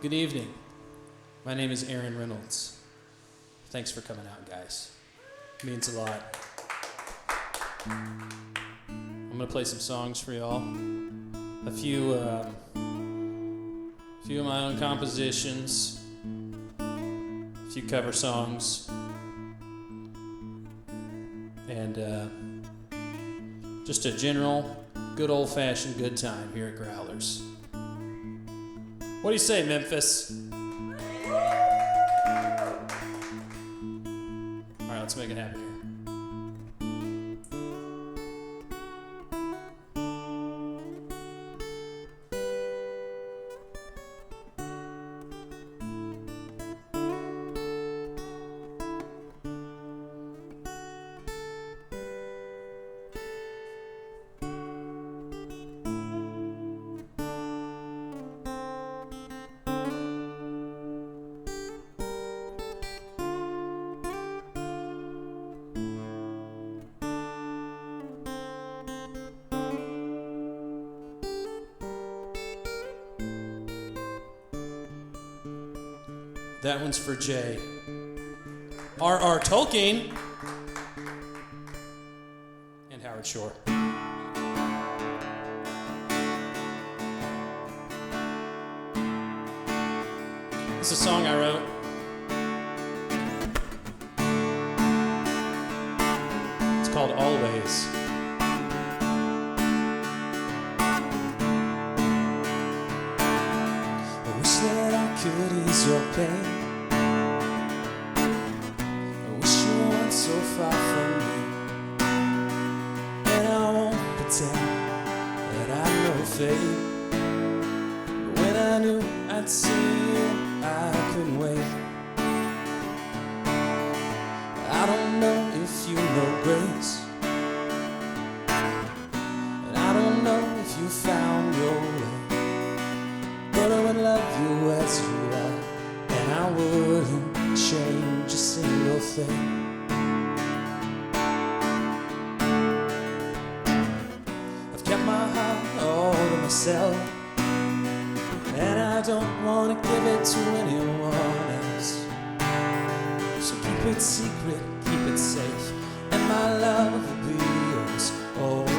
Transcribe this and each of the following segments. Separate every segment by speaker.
Speaker 1: Good evening. My name is Reynolds. Thanks for coming out, guys. It means a lot. I'm gonna play some songs for y'all. A few of my own compositions, a few cover songs, and just a general, good old-fashioned good time here at Growlers. What do you say, Memphis? All right, let's make it happen here. That one's for Jay. R.R. Tolkien and Howard Shore. This is a song I wrote. It's called Always. I wish that I could ease your pain. So far from me, and I won't pretend that I know fate. But when I knew I'd see you, I couldn't wait. I don't know if you know grace, and I don't know if you found your way, but I would love you as you are, and I wouldn't change a single thing. Myself, and I don't want to give it to anyone else. So keep it secret, keep it safe, and my love will be yours always.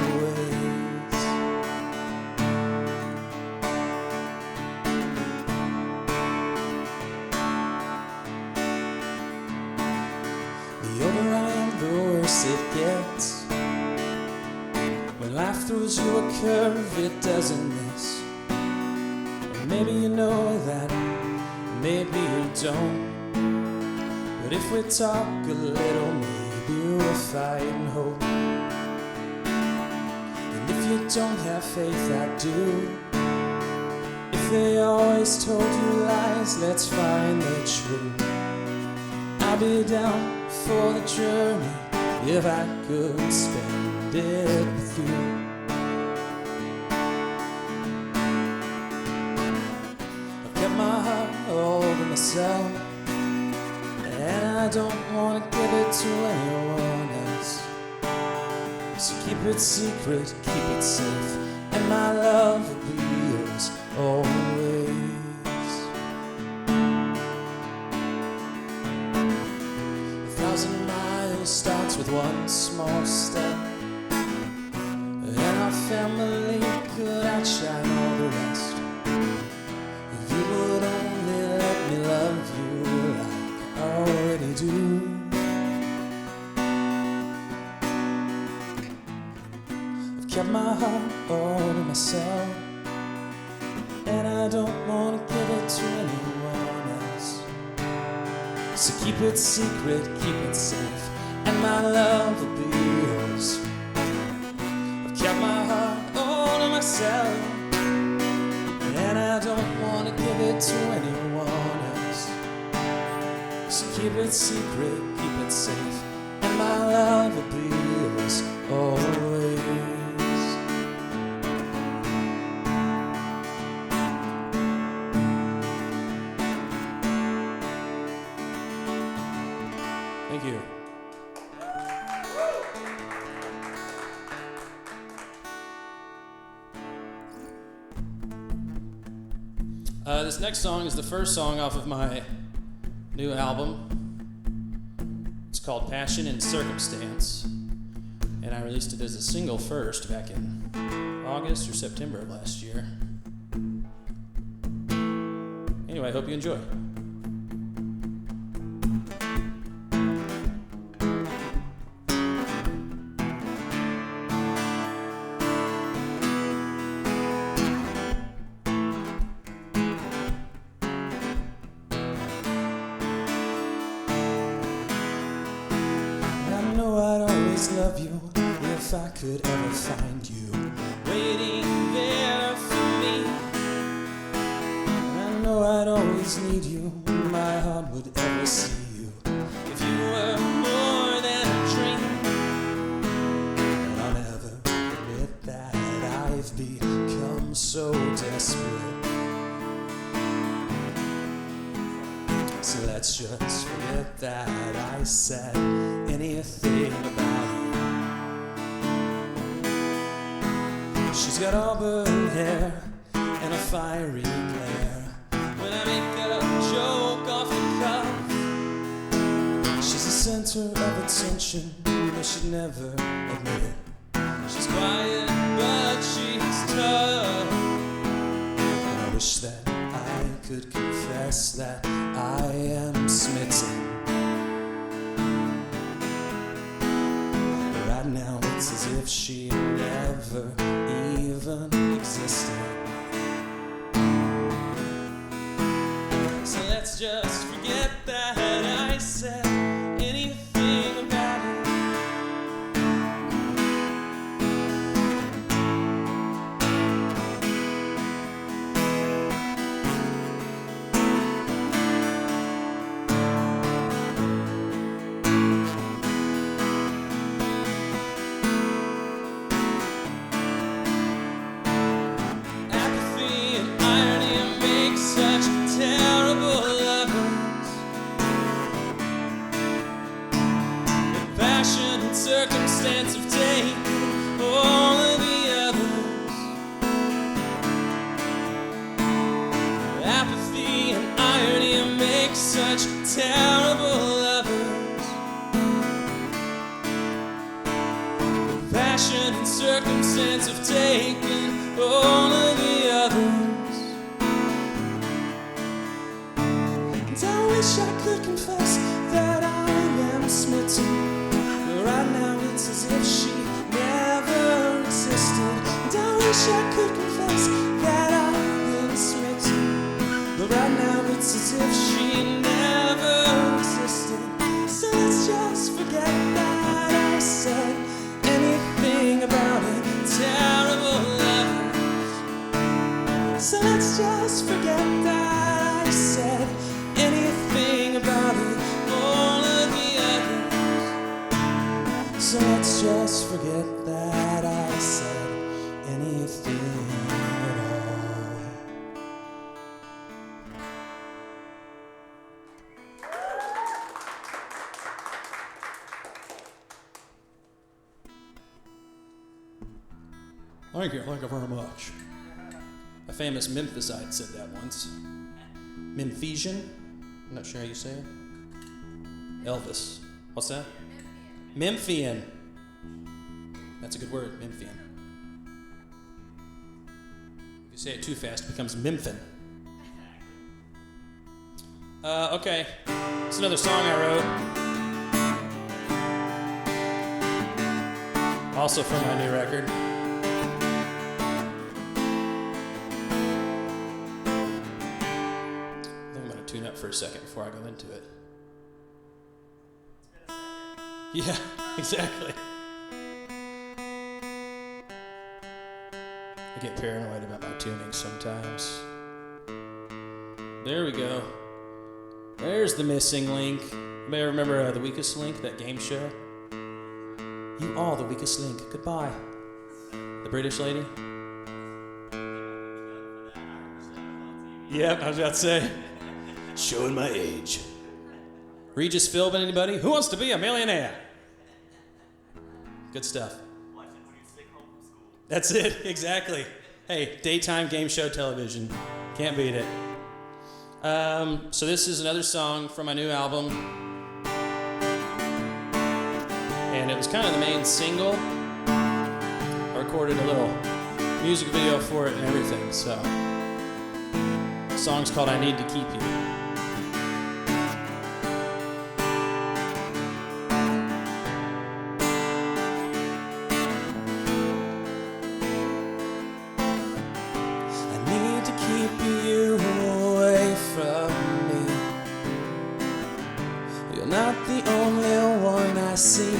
Speaker 1: The older I am, the worse it gets. When life throws you a curve it doesn't miss. And maybe you know that, maybe you don't. But if we talk a little, maybe we'll find hope. And if you don't have faith, I do. If they always told you lies, let's find the truth. I'll be down for the journey if I could spend it with you. I've kept my heart all to myself, and I don't want to give it to anyone else. So keep it secret, keep it safe, and my love will be yours always. 1,000 miles starts with one small step, and our family could outshine all the rest. If you would only let me love you like I already do. I've kept my heart all to myself, and I don't want to give it to anyone else. So keep it secret, keep it safe, and my love will be yours. I've kept my heart all to myself, and I don't want to give it to anyone else. So keep it secret, keep it safe, and my love will be yours always. Thank you. This next song is the first song off of my new album. It's called Passon and Circumstance, and I released it as a single first back in August or September of last year. Anyway, I hope you enjoy.
Speaker 2: Love you if I could ever find you waiting there for me. I know I'd always need you, my heart would ever see you if you were more than a dream. And I'll never admit that I've become so desperate. So let's just forget that I said anything about it. She's got auburn hair and a fiery glare. When I make a joke off the cuff, she's the center of attention, but she'd never admit it. She's quiet, but she's tough. And I wish that I could confess that I am smitten. But right now it's as if she never even existed. So let's just forget that I said anything about it. Circumstance of taking all of the others. Apathy and irony make such terrible lovers. The passion and circumstance of taking all of the others. And I wish I could confess that I am smitten. Right now it's as if she never existed. And I wish I could confess that I've been smitten. But right now it's as if she never existed. So let's just forget that I said anything about it. Terrible lovers. So let's just forget that I said anything about it. All of the others. So let's just forget that I said anything at all.
Speaker 1: Thank you very much. A famous Memphisite said that once. Memphisian? I'm not sure how you say it. Elvis. What's that? Memphian. That's a good word, Memphian. If you say it too fast, it becomes Memphin. Okay. It's another song I wrote. Also from my new record. I think I'm going to tune up for a second before I go into it. Yeah, exactly. I get paranoid about my tuning sometimes. There we go. There's the missing link. You may remember The Weakest Link, that game show? You are the weakest link. Goodbye. The British lady? Yep, I was about to say. Showing my age. Regis Philbin, anybody? Who wants to be a millionaire? Good stuff.
Speaker 3: Watch it when you sneak home from school.
Speaker 1: That's it, exactly. Hey, daytime game show television. Can't beat it. So this is another song from my new album, and it was kind of the main single. I recorded a little music video for it and everything, so the song's called I Need to Keep You.
Speaker 2: Not the only one I see,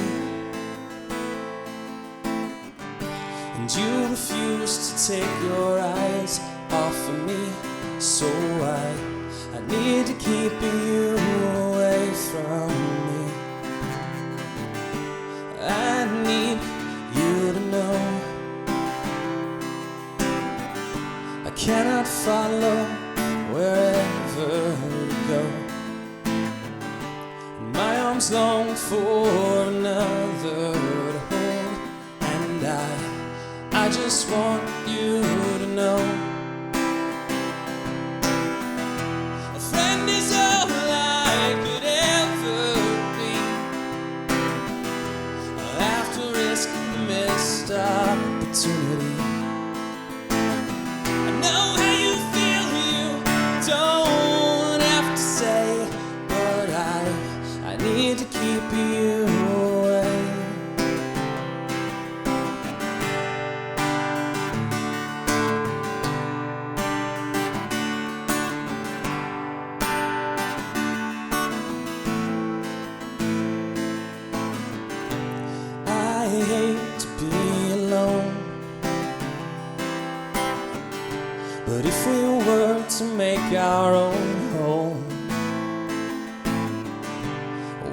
Speaker 2: and you refuse to take your eyes off of me. So I need to keep you away from me. I need you to know I cannot follow wherever you go. My arms long for another to hold, and I just want you to know a friend is all I could ever be. I'll have to risk the missed opportunity. I know how you feel, you don't have to say, but I need to keep you away. I hate to be alone, but if we were to make our own home,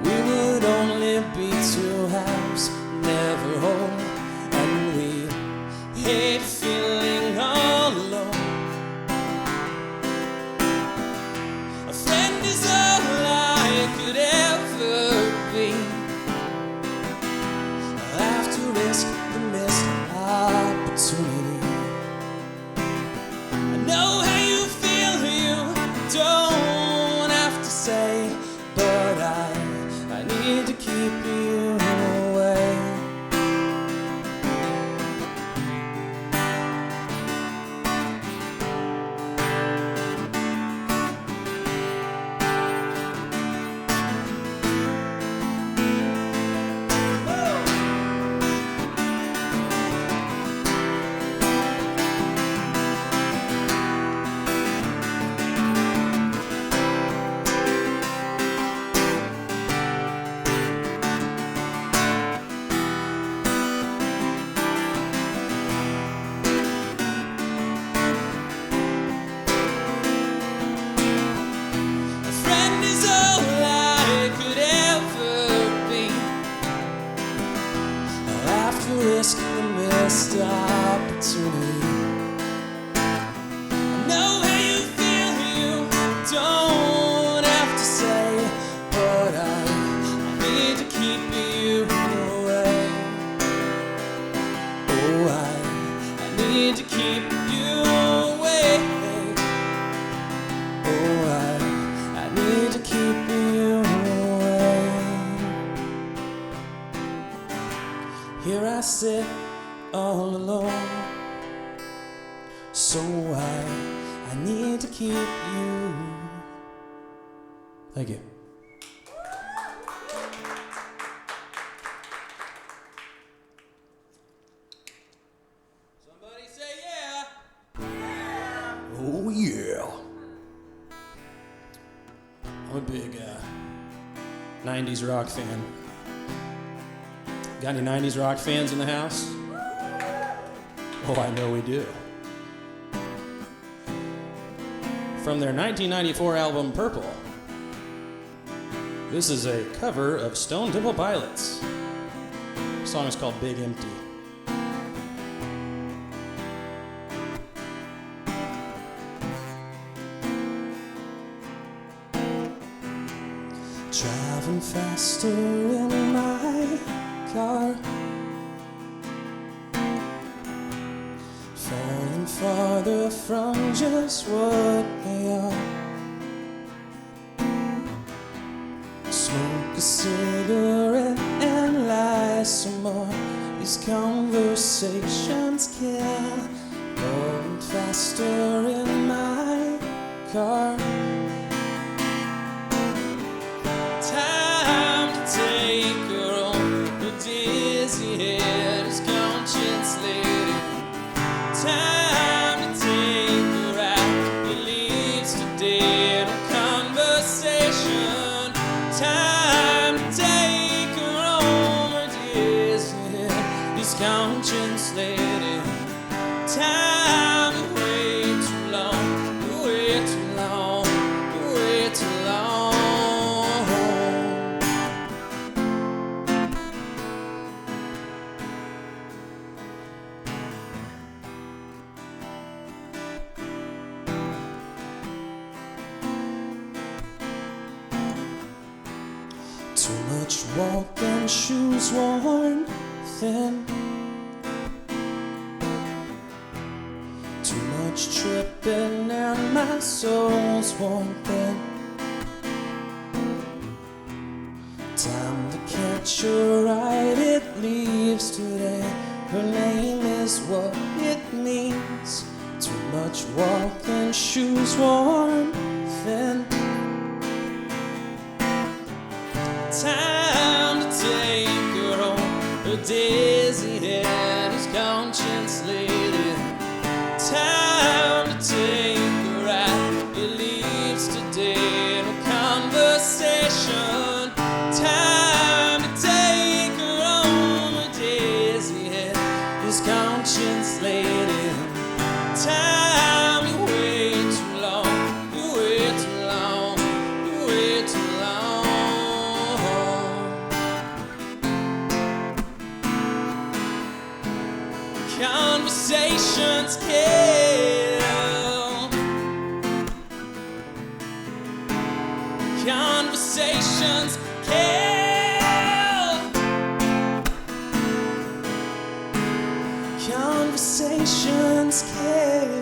Speaker 2: we would only be two halves, never whole, and we hate feeling all alone. A friend is all I could ever be. I'll have to risk the missed opportunity. I know how you feel, you don't have to say, but I need to keep you away. Risk the missed opportunity. I know how you feel, you don't have to say, but I need to keep you away. Oh, I need to keep you away. Oh, I need to keep you away. Here I sit all alone, so I need to keep you. Thank you. Somebody say yeah. Yeah. Oh yeah.
Speaker 1: I'm a big 90s rock fan. Got any 90s rock fans in the house? Oh, I know we do. From their 1994 album Purple, this is a cover of Stone Temple Pilots. The song is called Big Empty.
Speaker 2: Driving faster in my car, falling farther from just what we are.
Speaker 1: cigarette and lie some more. These conversations kill. Going faster in my car. Time to take her home. Her dizzy head is conscience laden. Time to take her out. It leads to dead conversation. Time to take her home. Her dizzy head is conscience laden. Time way too long, way too long, way too long. Too much walking, shoes worn thin. Too much tripping and my soul's worn thin. Time to catch her ride, it leaves today. Her name is what it means. Too much walking, shoes worn thin. Time to take her home. Her dizzy head is conscience laden. Time to take her out. It leads to dead conversation. Time to take her home. Her dizzy head is conscience laden. Time you way too long. You way too long. You way too long. Conversations kill. Conversations kill. Conversations kill.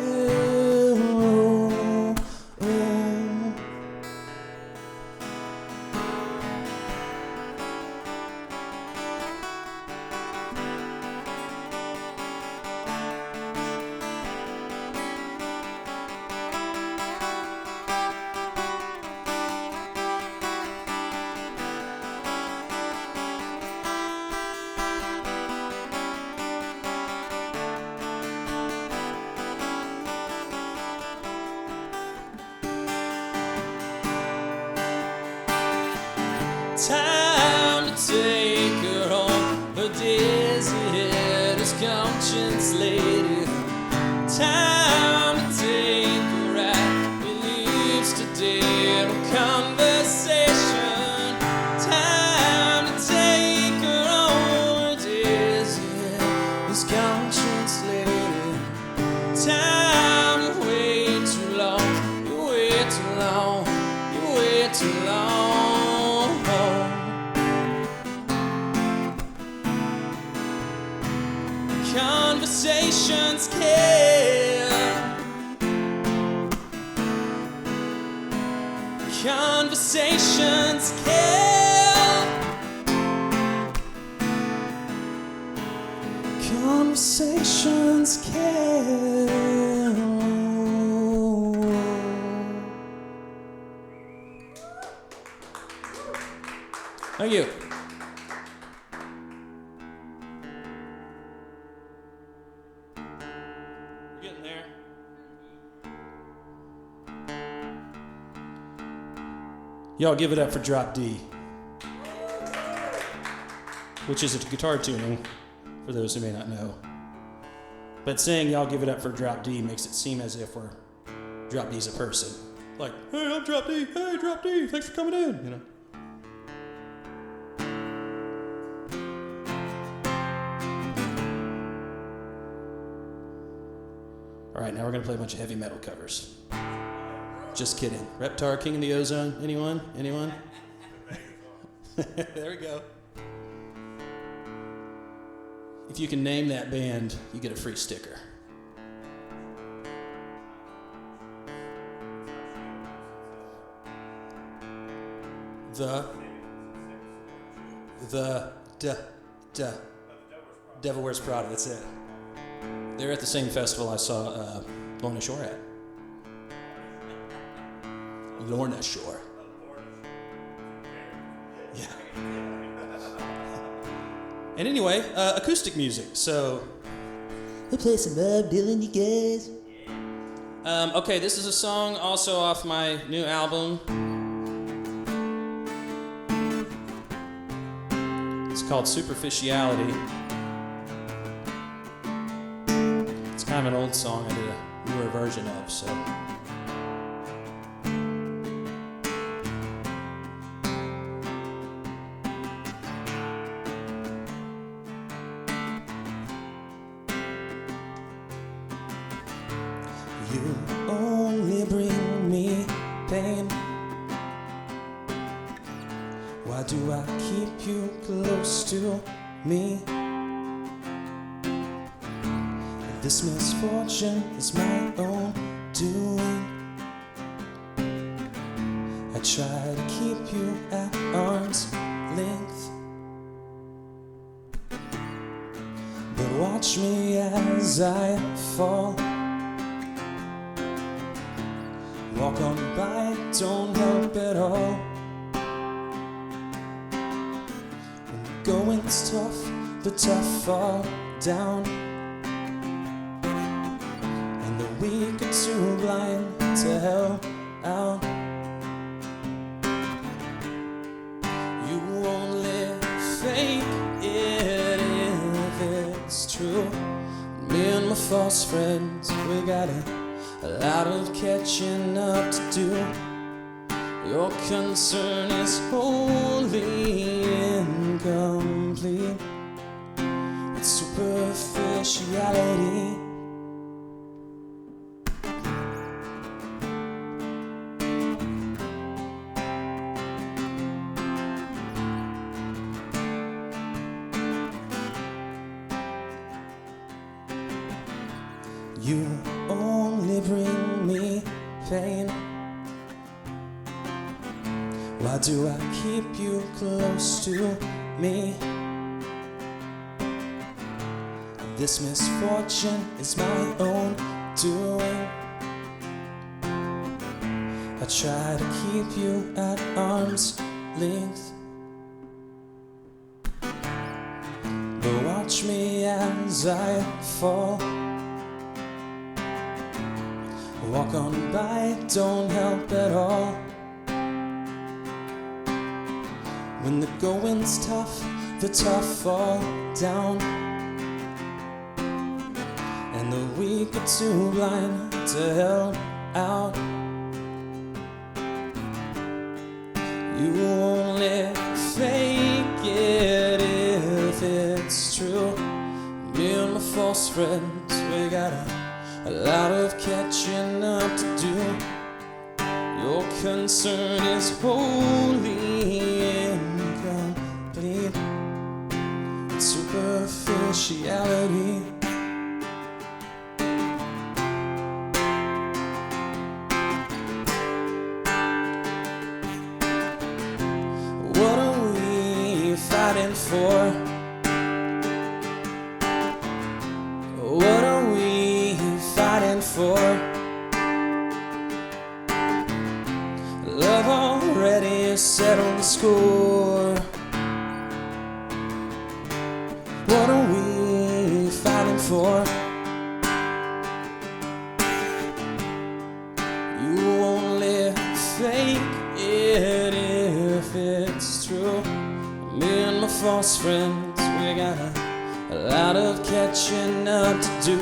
Speaker 1: Time to take her home. Her dizzy head is conscience laden. Time to take her out. It leads to dead conversation. Time to take her home. Her dizzy head is conscience laden. Time you way too long. You way too long. You way too long. Conversations kill. Conversations kill. Conversations kill. Thank you. Y'all give it up for drop D, which is a guitar tuning, for those who may not know. But saying y'all give it up for drop D makes it seem as if drop D's a person. Like, hey, I'm drop D, hey, drop D, thanks for coming in, you know. All right, now we're gonna play a bunch of heavy metal covers. Just kidding. Reptar, King of the Ozone. Anyone? Anyone? There we go. If you can name that band, you get a free sticker. The The Devil Wears Prada, that's it. They're at the same festival I saw Lorna Shore at. Lorna Shore. Yeah. And anyway, acoustic music. So,
Speaker 2: we'll play some Bob Dylan, you guys.
Speaker 1: Okay, this is a song also off my new album. It's called Superficiality. It's kind of an old song I did a newer version of, so.
Speaker 2: You only bring me pain. Why do I keep you close to me? This misfortune is my own doing. I try to keep you at arm's length, but watch me as I fall. Walk on by, don't help at all. When the going's tough, the tough fall down, and the weak are too blind to help out. You only fake it if it's true. Me and my false friends, we got a lot of catching up to do. Your concern is wholly incomplete. It's superficiality. You only bring me pain. Why do I keep you close to me? This misfortune is my own doing. I try to keep you at arm's length, but watch me as I fall. Walk on by, don't help at all. When the going's tough, the tough fall down, and the weak are too blind to help out. You only fake it if it's true. Me and my false friends, we got a lot of catching up to do. Your concern is wholly incomplete. It's superficiality. What are we fighting for? What are we fighting for? Love already settled the score. What are we fighting for? You only fake it if it's true. Me and my false friends, we got a lot of catching up to do.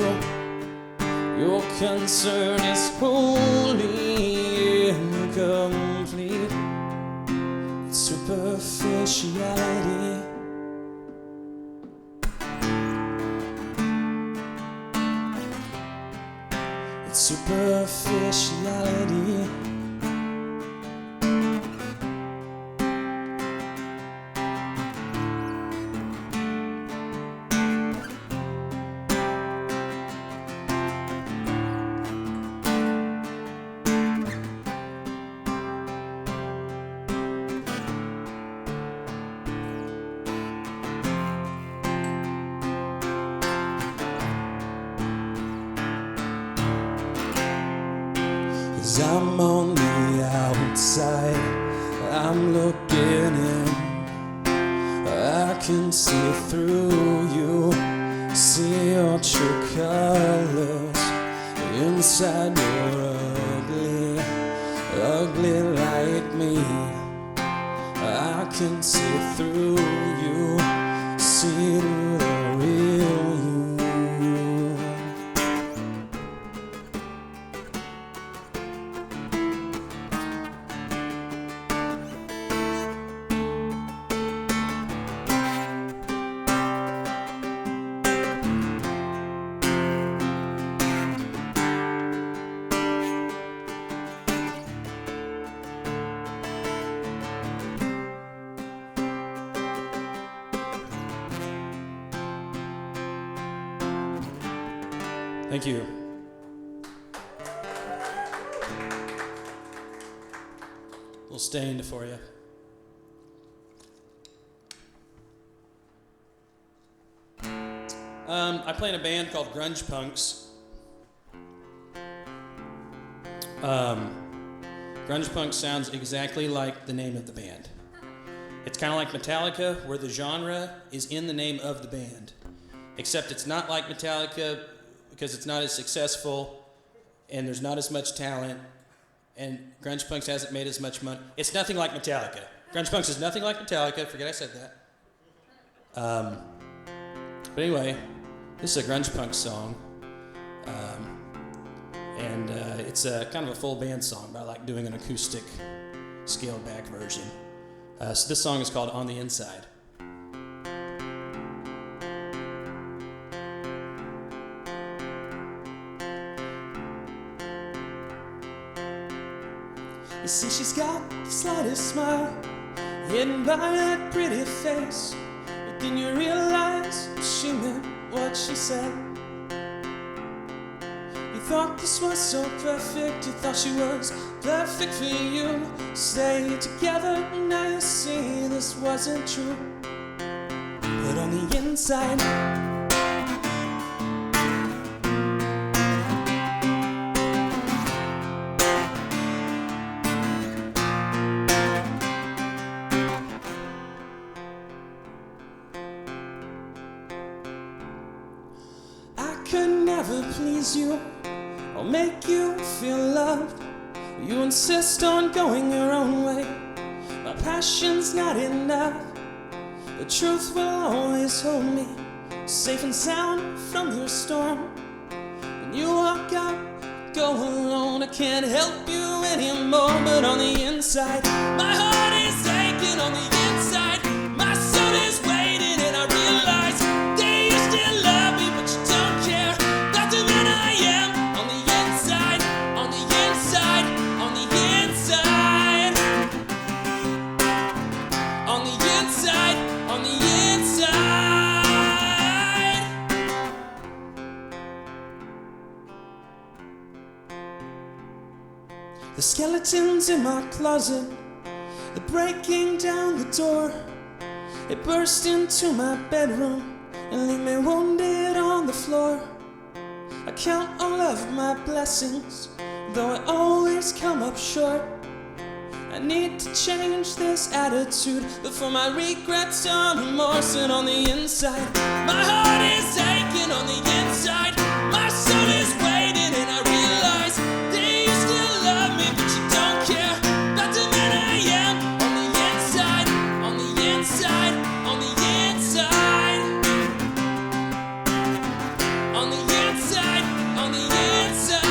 Speaker 2: Your concern is wholly incomplete. It's superficiality. It's superficiality.
Speaker 1: 'Cause I'm on the outside, I'm looking in. I can see through you, see your true colors. Inside you're ugly, ugly like me. I can see through you, see through the real you. Thank you. A little Stained for you. I play in a band called Grunge Punks. Grunge Punk sounds exactly like the name of the band. It's kind of like Metallica, where the genre is in the name of the band. Except it's not like Metallica because it's not as successful and there's not as much talent, and Grunge Punks hasn't made as much money. It's nothing like Metallica. Grunge Punks is nothing like Metallica. Forget I said that. But anyway, this is a Grunge Punk song. And it's a kind of a full band song, but I like doing an acoustic scaled back version. So this song is called On the Inside.
Speaker 2: You see, she's got the slightest smile hidden by that pretty face. But then you realize she meant what she said. You thought this was so perfect, you thought she was perfect for you. Stay together, now you see this wasn't true. But on the inside, please you or make you feel loved. You insist on going your own way. My passion's not enough. The truth will always hold me safe and sound from your storm. When you walk out, go alone. I can't help you anymore. But on the inside, my heart is aching. On the inside, my soul is waiting, and I realize that you still love me, but you don't care. The skeletons in my closet, they're breaking down the door. They burst into my bedroom and leave me wounded on the floor. I count all of my blessings, though I always come up short. I need to change this attitude before my regrets turn remorse. And on the inside, my heart is aching. On the inside, my soul is waiting, and I realize that you still love me, but you don't care about the man I am. On the inside, on the inside, on the inside, on the inside, on the inside.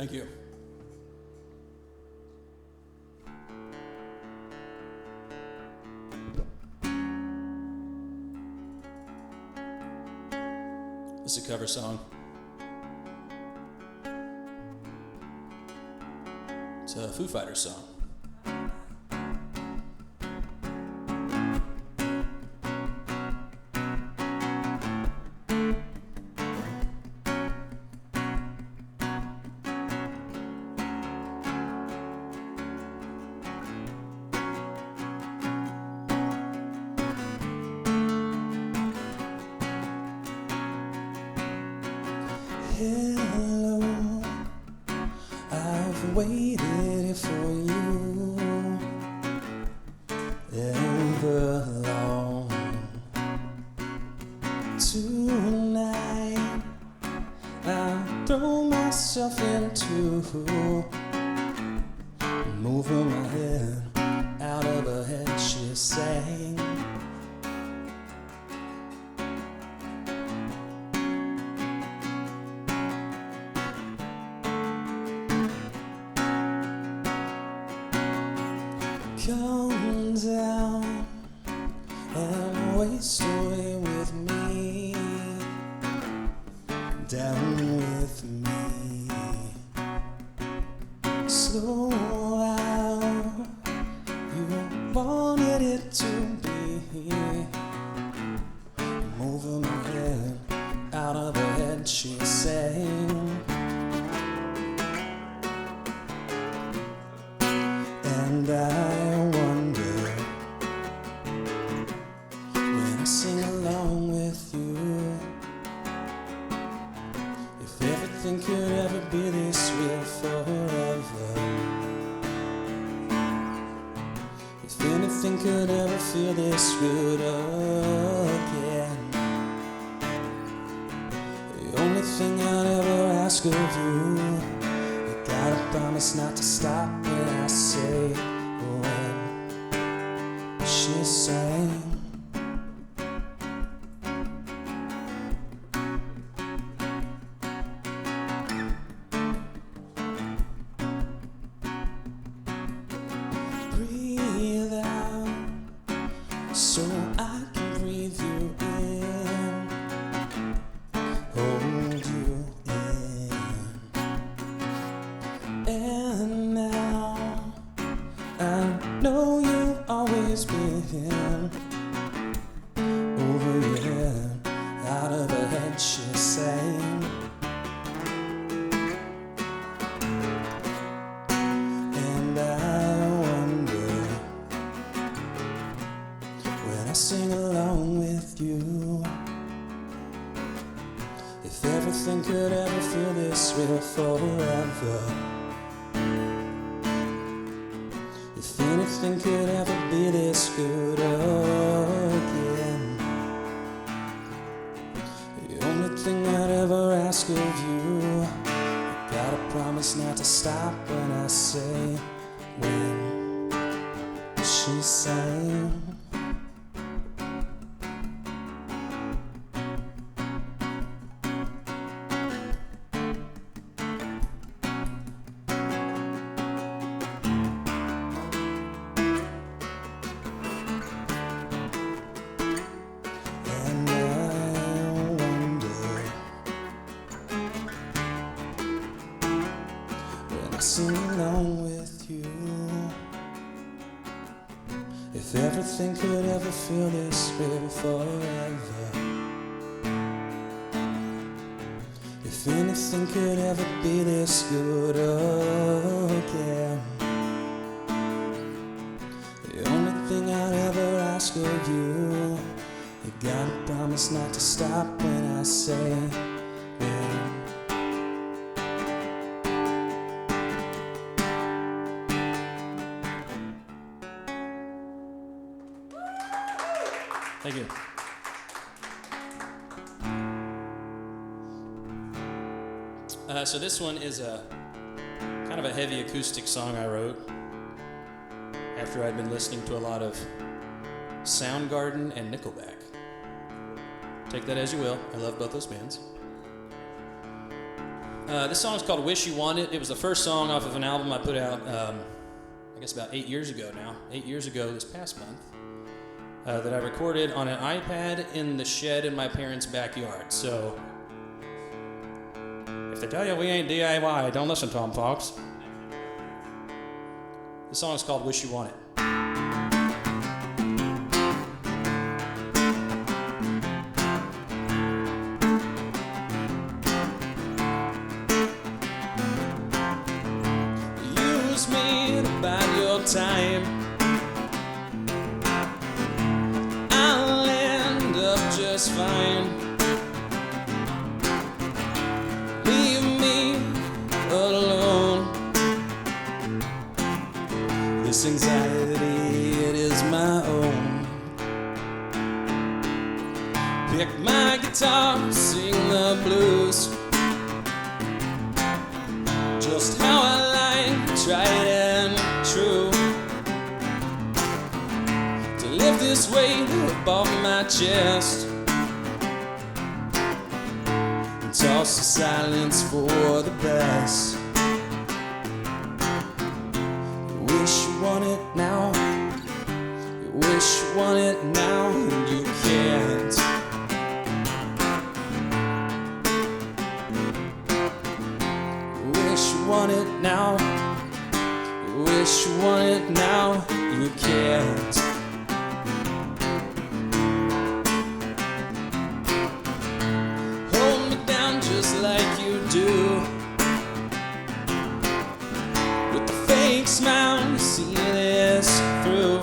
Speaker 1: Thank you. This is a cover song. It's a Foo Fighters song.
Speaker 2: Hello, I've waited here for you Everlong. Tonight I throw myself into moving my head out of her head, she sang. Come down and waste away with me, down with me. Slow out, you wanted it to be. Moving my head out of her head, she sang. And I wonder, when I sing along with you, if everything could ever be this real forever. If anything could ever feel this good again. The only thing I'd ever ask of you, you gotta promise not to stop when I say when she sang. Breathe out so I can breathe you in, hold you in. And now I know you've always been over your head, out of her head, she sang. And I wonder, when I sing along with you, if everything could ever feel this real forever. If anything could ever be this good again. The only thing I'd ever ask of you, you gotta promise not to stop when I say when she sang. And I wonder, when I sing along with you, if everything could ever feel this way forever. If anything could ever be this good again. The only thing I'd ever ask of you, you gotta promise not to stop when I say when.
Speaker 1: Thank you. So this one is a kind of a heavy acoustic song I wrote after I'd been listening to a lot of Soundgarden and Nickelback. Take that as you will. I love both those bands. This song is called Wish You Want It. It was the first song off of an album I put out, I guess about 8 years ago now. 8 years ago this past month. That I recorded on an iPad in the shed in my parents' backyard. So, if they tell you we ain't DIY, don't listen to them, folks. This song is called Wish You Want It.
Speaker 2: Use me to buy your time. I'll end up just fine. Leave me alone. This anxiety, it is my own. Pick my guitar, sing the blues. Just how I like, tried and true. To live this weight above my chest and toss the silence for the best. You wish you want it now. You wish you want it now, and you can't. You wish you want it now. You wish you want it now, you can't. Hold me down just like you do. With the fake smile, you see this through.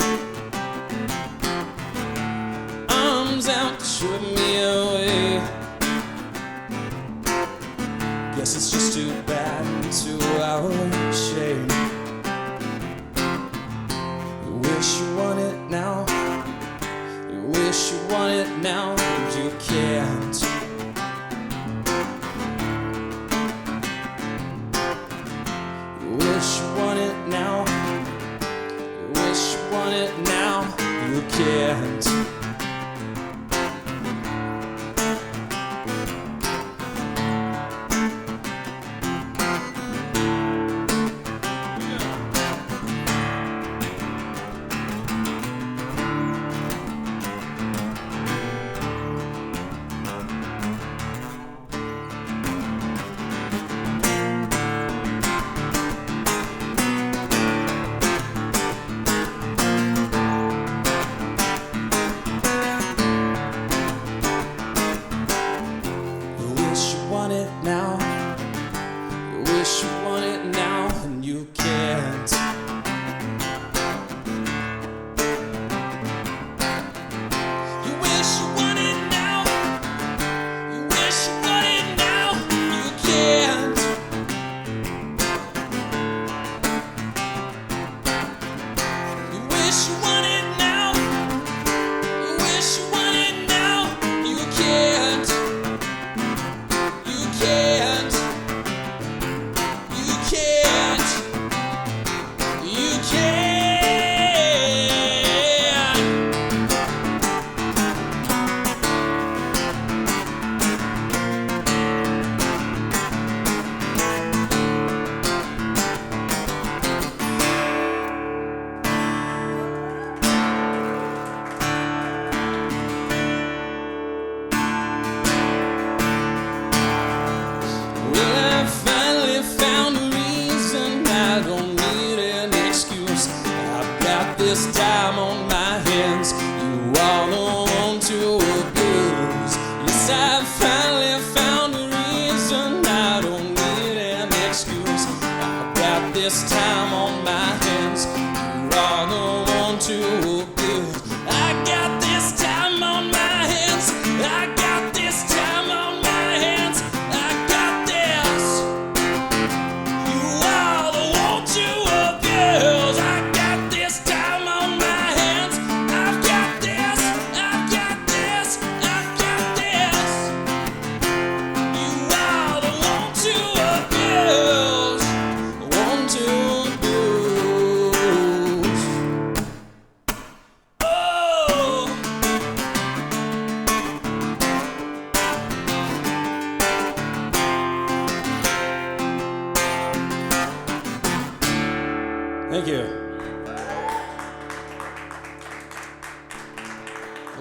Speaker 2: Arms out to shove me away. Guess it's just too bad and too our shame. You wish you want it now. You wish you want it now, and you can't. You wish you want it now. You wish you want it now, you can't.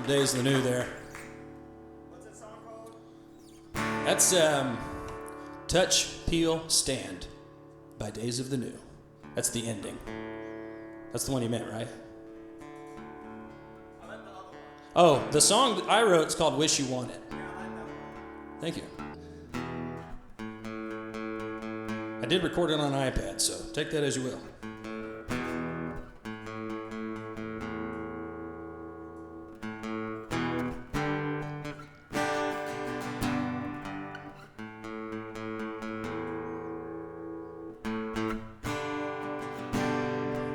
Speaker 1: Days of the New there.
Speaker 3: What's that song called?
Speaker 1: That's Touch, Peel, Stand by Days of the New. That's the ending. That's the one you meant, right?
Speaker 3: I meant the other one.
Speaker 1: Oh, the song that I wrote is called Wish You Want It.
Speaker 3: Yeah, I like that one.
Speaker 1: Thank you. I did record it on an iPad, so take that as you will.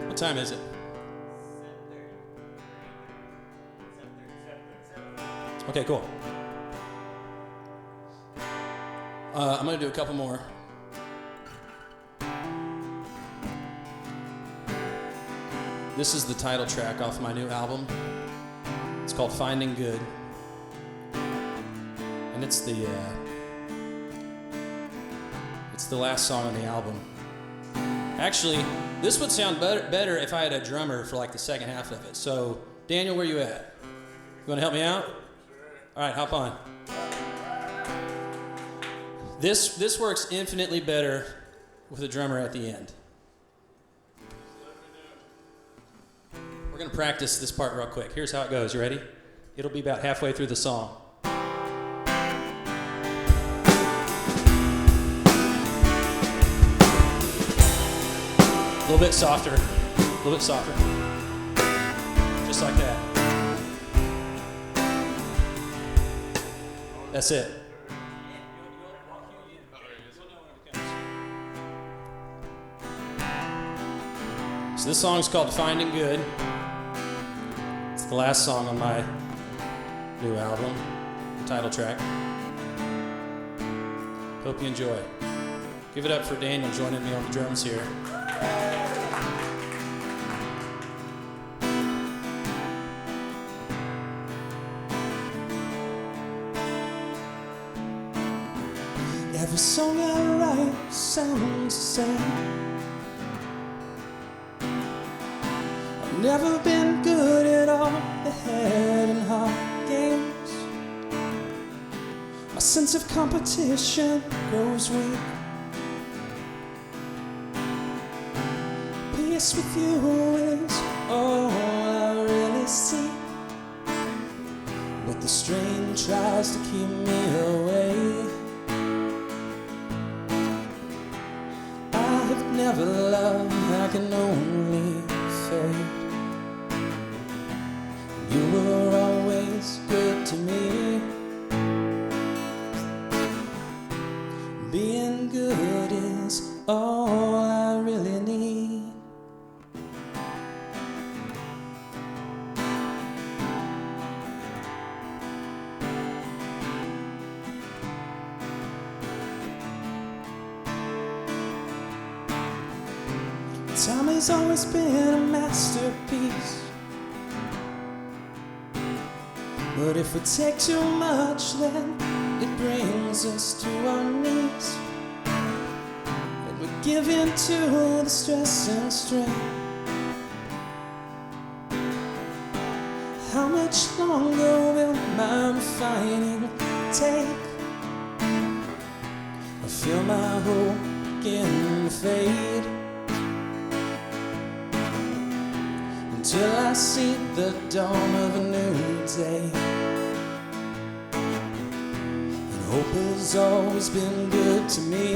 Speaker 1: What time is it?
Speaker 3: 7:30.
Speaker 1: Okay, cool. I'm going to do a couple more. This is the title track off my new album. It's called Finding Good. And it's the last song on the album. Actually, this would sound better if I had a drummer for like the second half of it. So, Daniel, where you at? You want to help me out? All right, hop on. This works infinitely better with a drummer at the end. We're going to practice this part real quick. Here's how it goes. You ready? It'll be about halfway through the song. A little bit softer. A little bit softer. Just like that. That's it. So this song's called Finding Good. It's the last song on my new album, the title track. Hope you enjoy. Give it up for Daniel joining me on the drums here.
Speaker 2: Every song I write sounds the same. I've never been good at all the head and heart games. My sense of competition grows weak. Peace with you is all I really see, but the strain tries to keep me away. Never love, I can only fade. You were always good to me. Being good is all I really need. Time has always been a masterpiece, but if we take too much, then it brings us to our knees, and we give in to the stress and strain. How much longer will my fighting take? I feel my hope begin to fade, till I see the dawn of a new day. And hope has always been good to me,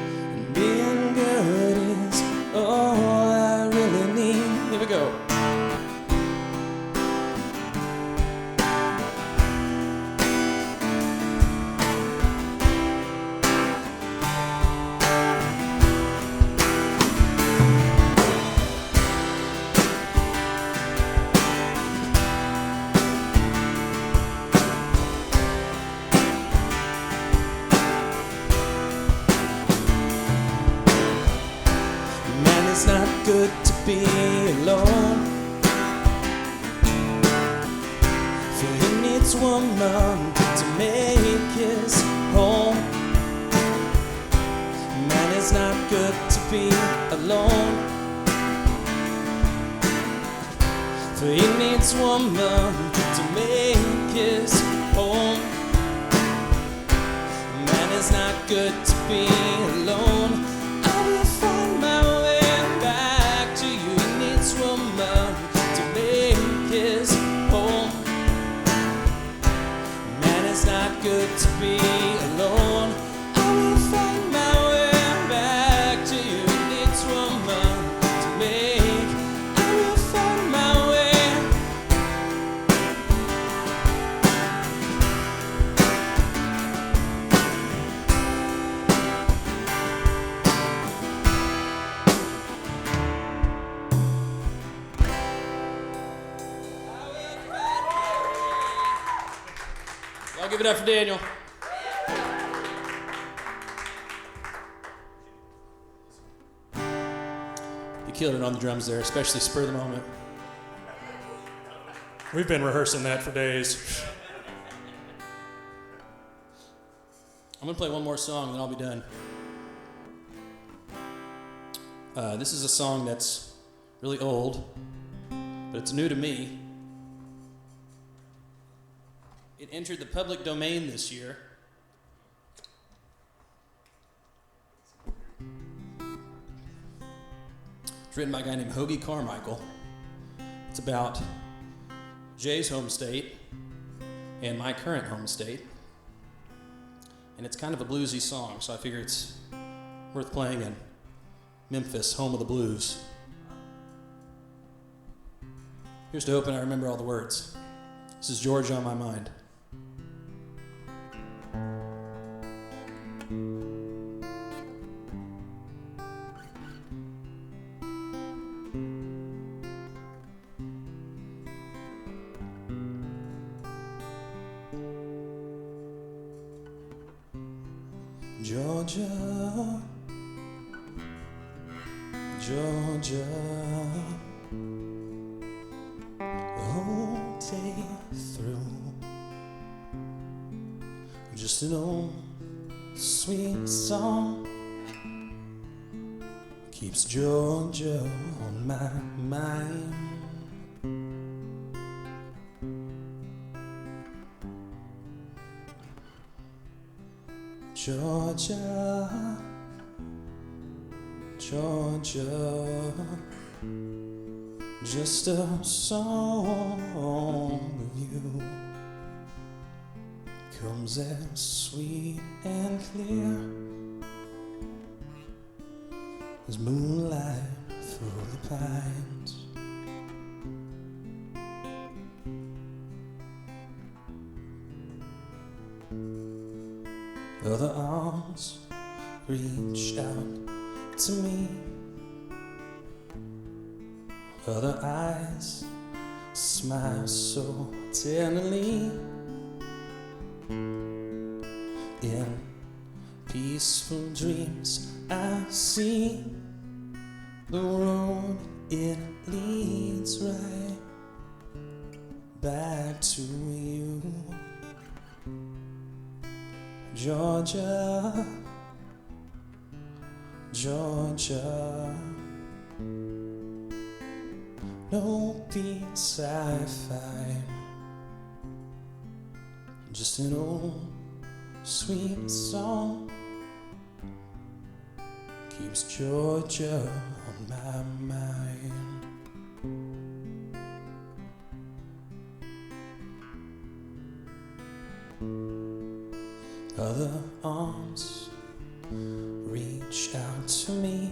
Speaker 2: and being good is all I really need. Here we go. It's not good to be alone, for he needs woman to make his home. Man, it's not good to be alone,
Speaker 1: For he needs woman to make his home. Man is not good to be alone. I will find my way back to you. He needs woman to make his home. Man is not good to be alone. I will find my way back to you. He needs woman to make. I will find my way. Y'all give it up for Daniel. You killed it on the drums there, especially spur of the moment.
Speaker 2: We've been rehearsing that for days.
Speaker 1: I'm gonna play one more song, then I'll be done. This is a song that's really old, but it's new to me. It entered the public domain this year. It's written by a guy named Hoagie Carmichael. It's about Jay's home state and my current home state. And it's kind of a bluesy song, so I figure it's worth playing in Memphis, home of the blues. Here's to hoping I remember all the words. This is Georgia on My Mind. Georgia, Georgia, the whole day through, just an old sweet song keeps Georgia on my mind. Georgia, Georgia, just a song of you comes as sweet and clear as moonlight through the pines. Other arms reach out to me. Other eyes smile so tenderly. In peaceful dreams I see the road, it leads right back to you. Georgia, Georgia, no peace I find, just an old sweet song keeps Georgia on my mind. Other arms reach out to me.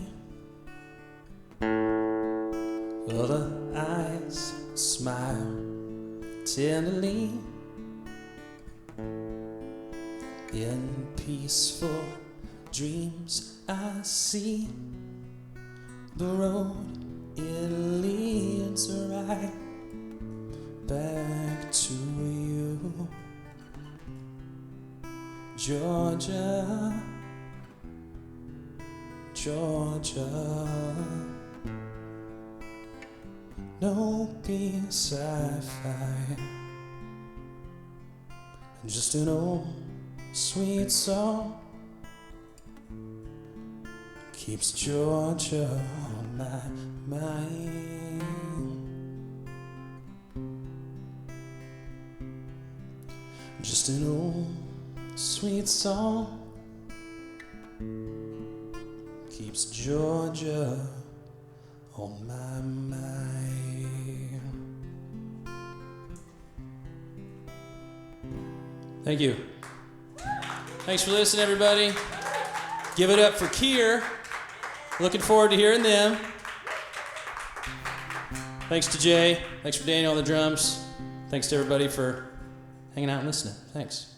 Speaker 1: Other eyes smile tenderly. In peaceful dreams I see the road, it leads right back to you. Georgia, Georgia, no peace I find, just an old sweet song keeps Georgia on my mind. Just an old sweet song keeps Georgia on my mind. Thank you. Thanks for listening, everybody. Give it up for KEER. Looking forward to hearing them. Thanks to Jay. Thanks for Daniel on the drums. Thanks to everybody for hanging out and listening. Thanks.